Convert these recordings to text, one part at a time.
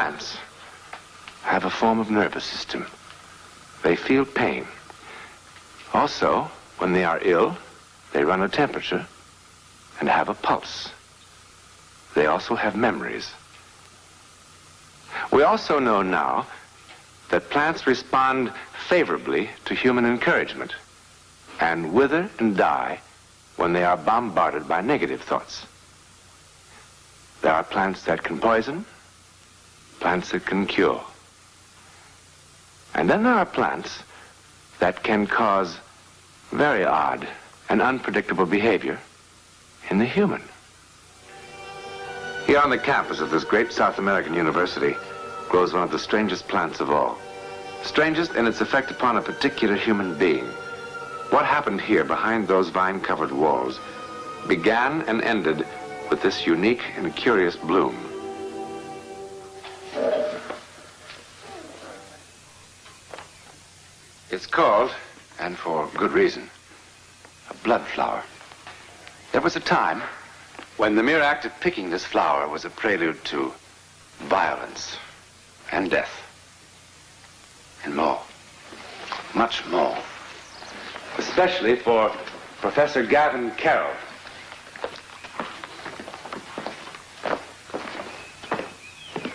plants have a form of nervous system. They feel pain. Also, when they are ill, they run a temperature and have a pulse. They also have memories. We also know now that plants respond favorably to human encouragement and wither and die when they are bombarded by negative thoughts. There are plants that can poison, plants that can cure. And then there are plants that can cause very odd and unpredictable behavior in the human. Here on the campus of this great South American university grows one of the strangest plants of all. Strangest in its effect upon a particular human being. What happened here behind those vine-covered walls began and ended with this unique and curious bloom. It's called, and for good reason, a blood flower. There was a time when the mere act of picking this flower was a prelude to violence and death and more, much more. Especially for Professor Gavin Carroll.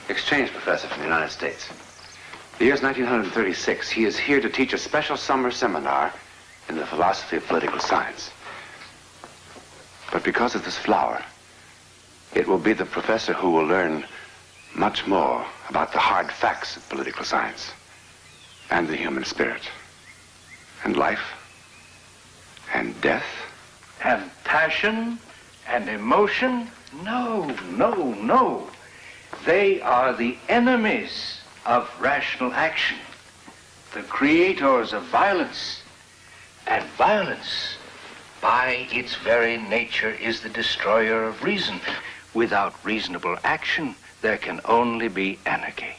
Exchange professor from the United States. The year's 1936. He is here to teach a special summer seminar in the philosophy of political science. But because of this flower, it will be the professor who will learn much more about the hard facts of political science and the human spirit and life and death. And passion and emotion? No, no, no. They are the enemies of rational action, the creators of violence. And violence, by its very nature, is the destroyer of reason. Without reasonable action, there can only be anarchy.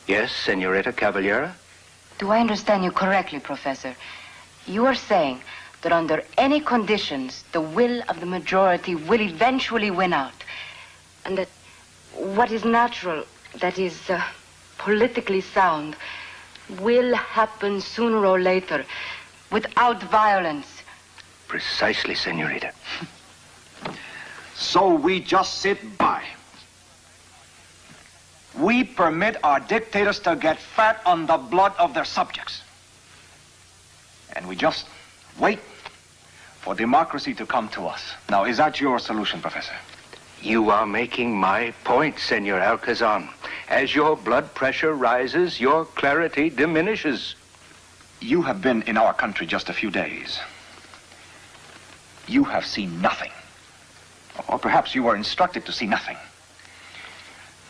Yes, Senorita Caballera? Do I understand you correctly, Professor? You are saying that under any conditions, the will of the majority will eventually win out. And that what is natural, that is politically sound, will happen sooner or later without violence. Precisely, Senorita. So we just sit by. We permit our dictators to get fat on the blood of their subjects. And we just wait for democracy to come to us. Now, is that your solution, Professor? You are making my point, Senor Alcazan. As your blood pressure rises, your clarity diminishes. You have been in our country just a few days. You have seen nothing. Or perhaps you were instructed to see nothing.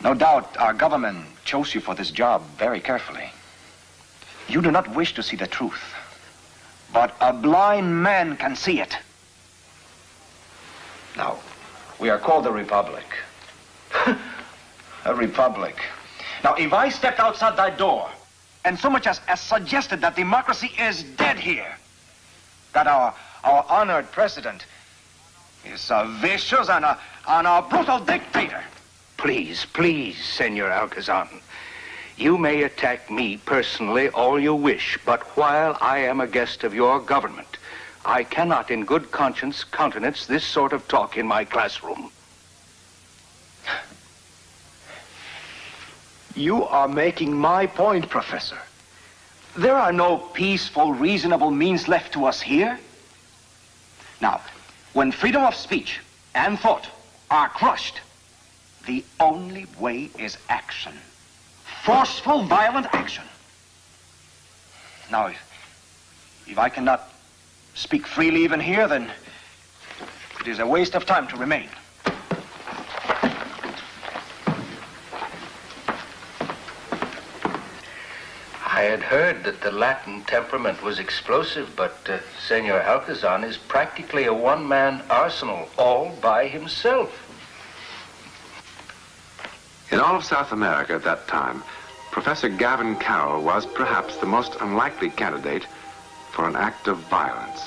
No doubt our government chose you for this job very carefully. You do not wish to see the truth, but a blind man can see it. Now, we are called a republic. A republic. Now, if I stepped outside that door and so much as suggested that democracy is dead here, that our honored president is vicious and a brutal dictator. Please, please, Senor Alcazan. You may attack me personally all you wish, but while I am a guest of your government, I cannot in good conscience countenance this sort of talk in my classroom. You are making my point, Professor. There are no peaceful, reasonable means left to us here. Now, when freedom of speech and thought are crushed, the only way is action. Forceful, violent action. Now, if I cannot speak freely even here, then it is a waste of time to remain. I had heard that the Latin temperament was explosive, but Senor Alcazan is practically a one-man arsenal, all by himself. In all of South America at that time, Professor Gavin Carroll was perhaps the most unlikely candidate for an act of violence.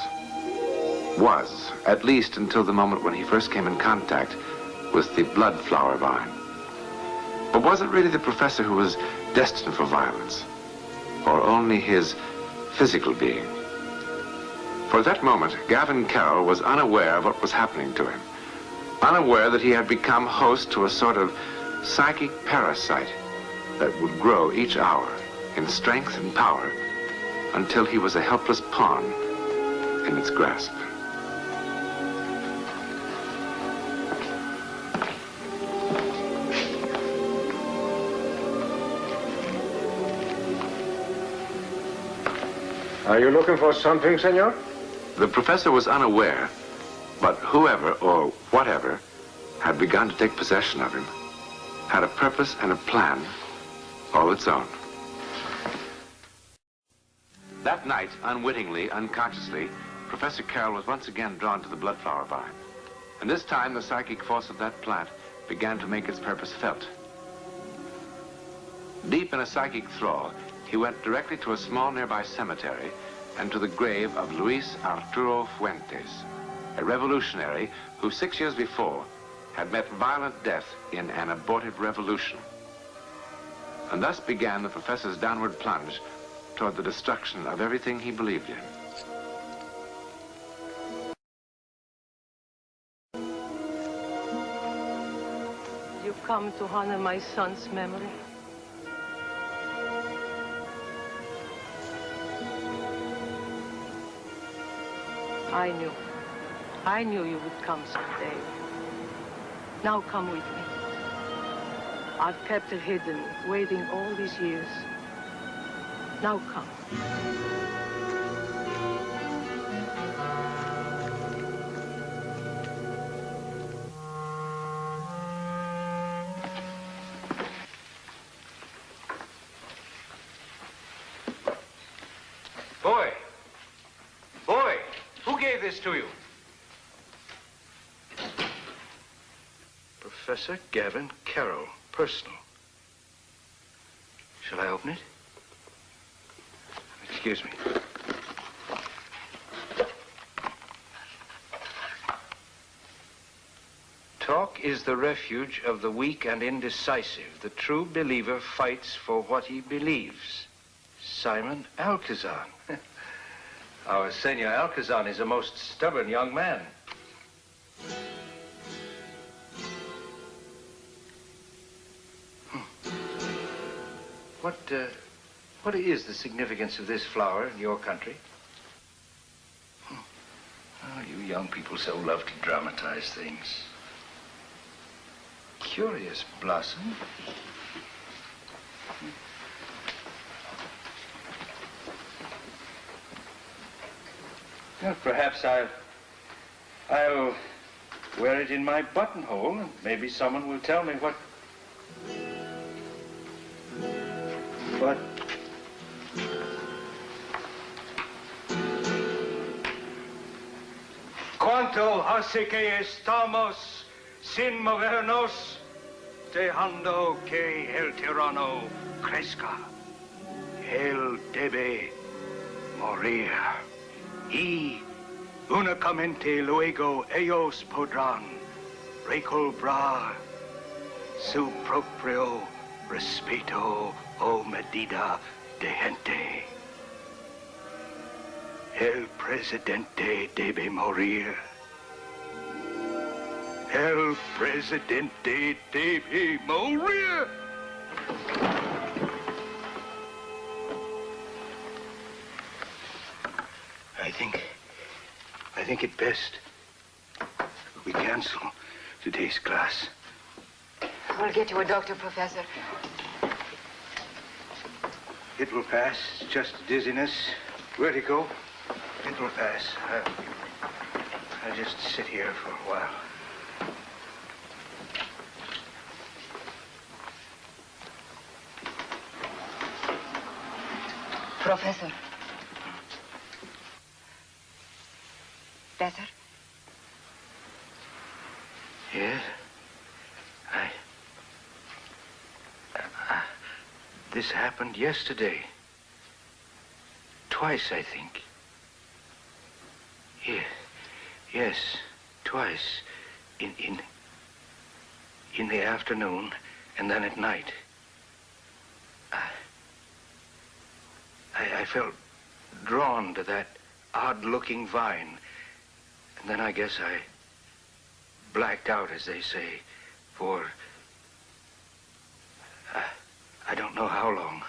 Was, at least until the moment when he first came in contact with the blood flower vine. Or was it really the professor who was destined for violence? Or only his physical being? For at that moment, Gavin Carroll was unaware of what was happening to him. Unaware that he had become host to a sort of psychic parasite that would grow each hour in strength and power until he was a helpless pawn in its grasp. Are you looking for something, senor? The professor was unaware, but whoever or whatever had begun to take possession of him had a purpose and a plan all its own. That night, unwittingly, unconsciously, Professor Carroll was once again drawn to the bloodflower vine. And this time, the psychic force of that plant began to make its purpose felt. Deep in a psychic thrall, he went directly to a small nearby cemetery and to the grave of Luis Arturo Fuentes, a revolutionary who 6 years before had met violent death in an abortive revolution. And thus began the professor's downward plunge toward the destruction of everything he believed in. You've come to honor my son's memory. I knew you would come someday. Now come with me. I've kept it hidden, waiting all these years. Now come. Boy, who gave this to you? Professor Gavin Carroll, personal. Shall I open it? Excuse me. Talk is the refuge of the weak and indecisive. The true believer fights for what he believes. Simon Alcazan. Our Senor Alcazan is a most stubborn young man. What is the significance of this flower in your country? Oh, you young people so love to dramatize things. Curious blossom. Well, perhaps I'll wear it in my buttonhole, and maybe someone will tell me what. ¿Cuánto hace que estamos sin movernos, dejando que el tirano crezca? Él debe morir. Y únicamente luego ellos podrán recobrar su propio respeto o medida de gente. El presidente debe morir. El presidente debe morir. I think it best we cancel today's class. We'll get you a doctor, Professor. It will pass. It's just dizziness, vertigo. It will pass. I'll just sit here for a while. Professor. Better? Yes? This happened yesterday. Twice, I think. Yes, twice. In the afternoon And then at night, I felt drawn to that odd-looking vine. And then I guess I blacked out, as they say, for I don't know how long.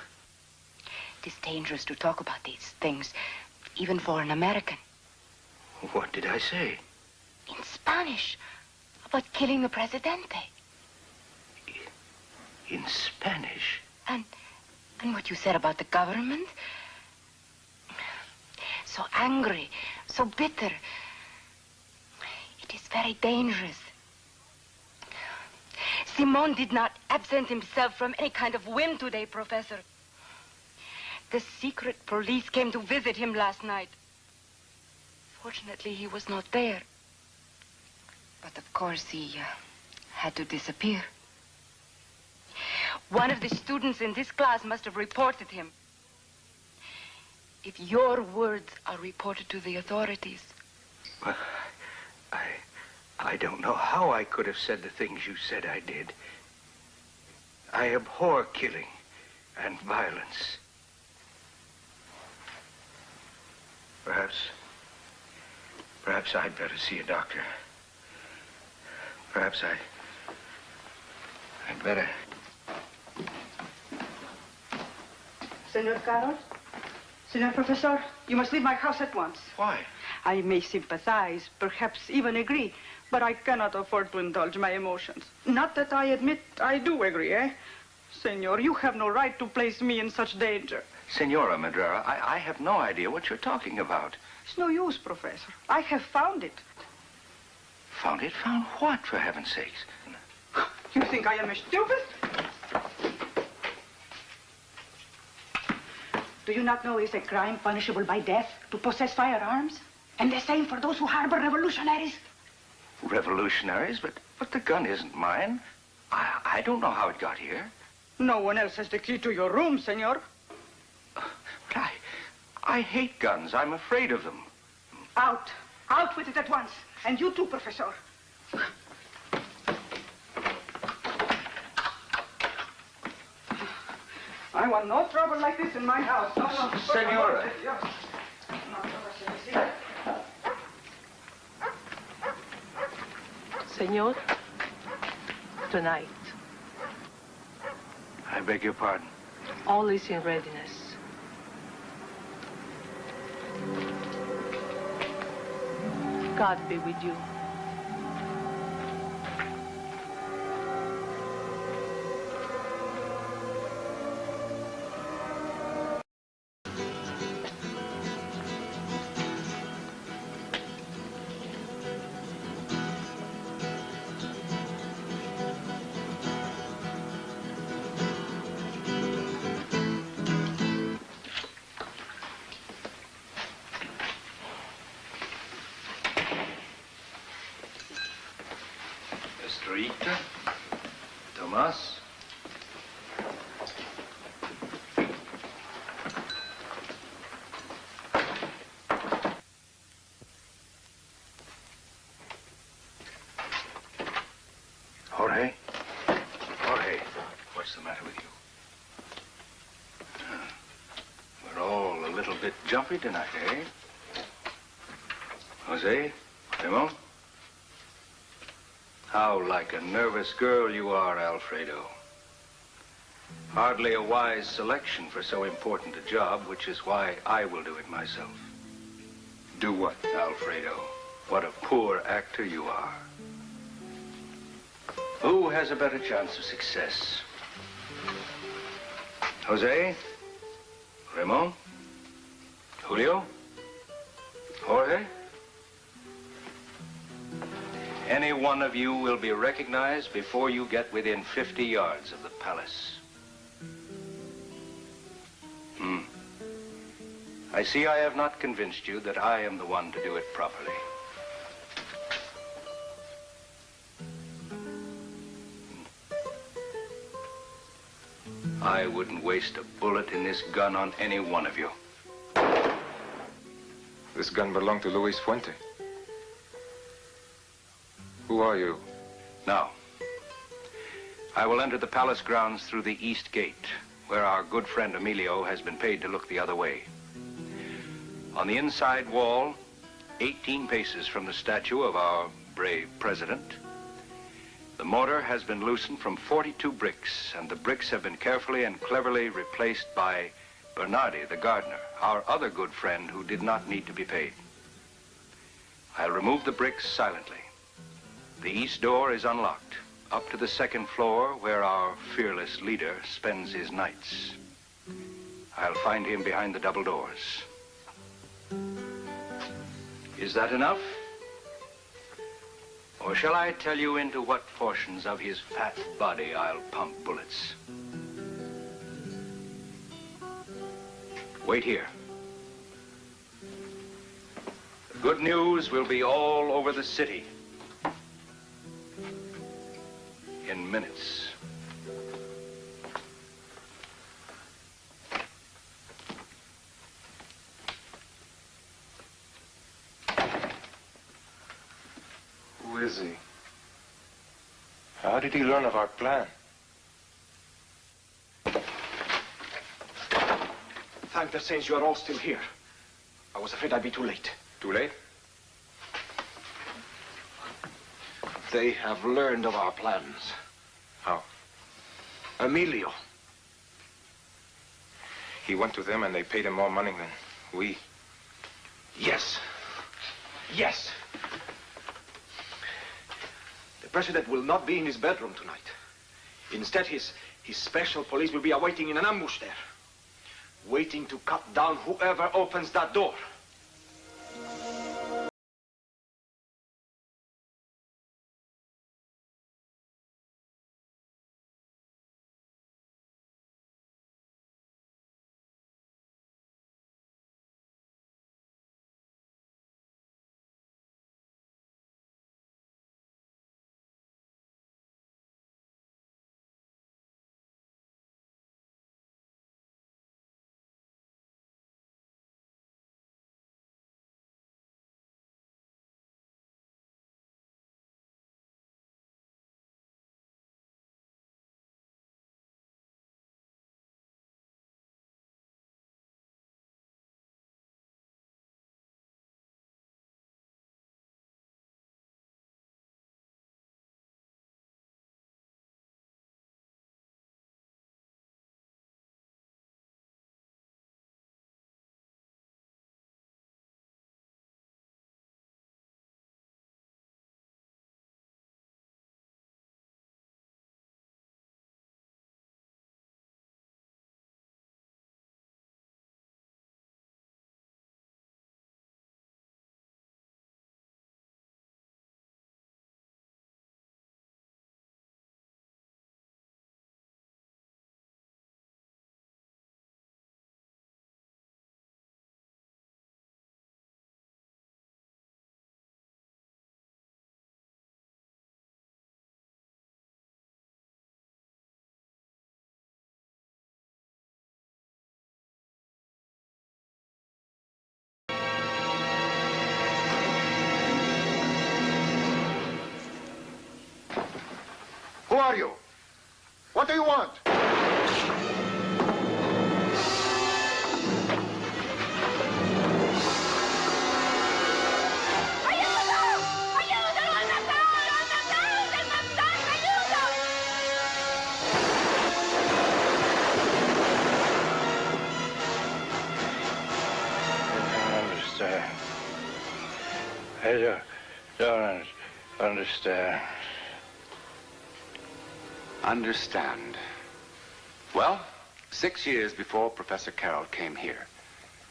It is dangerous to talk about these things, even for an American. What did I say? In Spanish, about killing the Presidente. In Spanish? And what you said about the government. So angry, so bitter. It is very dangerous. Simon did not absent himself from any kind of whim today, Professor. The secret police came to visit him last night. Fortunately, he was not there. But of course, he had to disappear. One of the students in this class must have reported him. If your words are reported to the authorities... Well, I don't know how I could have said the things you said I did. I abhor killing and violence. Perhaps I'd better see a doctor. Perhaps I'd better. Senor Carroll? Senor Professor, you must leave my house at once. Why? I may sympathize, perhaps even agree, but I cannot afford to indulge my emotions. Not that I admit I do agree, eh? Senor, you have no right to place me in such danger. Senora Madrera, I have no idea what you're talking about. It's no use, Professor. I have found it. Found it? Found what, for heaven's sakes? You think I am stupid? Do you not know it's a crime punishable by death to possess firearms? And the same for those who harbor revolutionaries? Revolutionaries? But the gun isn't mine. I don't know how it got here. No one else has the key to your room, senor. But I hate guns. I'm afraid of them. Out. Out with it at once. And you too, Professor. I want no trouble like this in my house. No, Senora. Senor, tonight, I beg your pardon. all is in readiness. God be with you. S03E30. Tomas. Jorge. Jorge, what's the matter with you? We're all a little bit jumpy tonight, eh? Jose, Ramon? How like a nervous girl you are, Alfredo. Hardly a wise selection for so important a job, which is why I will do it myself. Do what? Alfredo, what a poor actor you are. Who has a better chance of success? Jose? Ramon? Julio? Jorge? Any one of you will be recognized before you get within 50 yards of the palace. I see I have not convinced you that I am the one to do it properly. I wouldn't waste a bullet in this gun on any one of you. This gun belonged to Luis Fuente. Who are you? Now, I will enter the palace grounds through the east gate, where our good friend Emilio has been paid to look the other way. On the inside wall, 18 paces from the statue of our brave president, the mortar has been loosened from 42 bricks, and the bricks have been carefully and cleverly replaced by Bernardi, the gardener, our other good friend who did not need to be paid. I'll remove the bricks silently. The east door is unlocked, up to the second floor where our fearless leader spends his nights. I'll find him behind the double doors. Is that enough? Or shall I tell you into what portions of his fat body I'll pump bullets? Wait here. The good news will be all over the city in minutes. Who is he? How did he learn of our plan? Thank the saints you are all still here. I was afraid I'd be too late. Too late? They have learned of our plans. How? Emilio. He went to them and they paid him more money than we. Yes. Yes. The president will not be in his bedroom tonight. Instead, his special police will be awaiting in an ambush there, waiting to cut down whoever opens that door. Who are you? What do you want? I don't understand. Understand. Well, 6 years before Professor Carroll came here,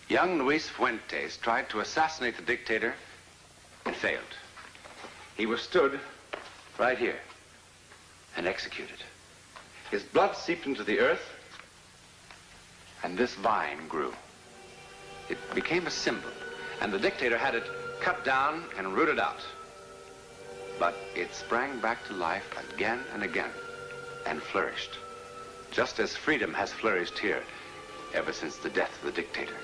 young Luis Fuentes tried to assassinate the dictator and failed. He was stood right here and executed. His blood seeped into the earth, and this vine grew. It became a symbol, and the dictator had it cut down and rooted out. But it sprang back to life again and again and flourished, just as freedom has flourished here ever since the death of the dictator.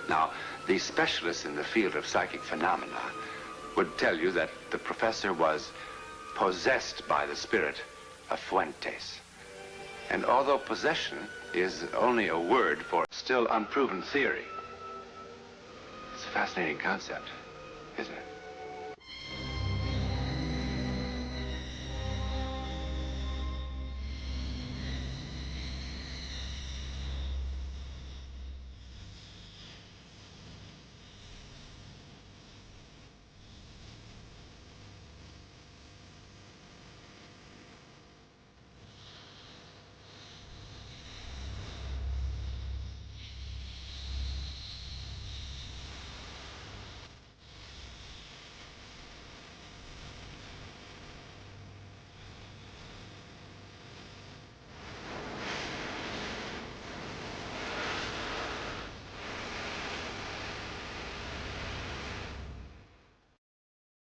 Now, these specialists in the field of psychic phenomena would tell you that the professor was possessed by the spirit a fuentes. And although possession is only a word for still unproven theory, it's a fascinating concept, isn't it?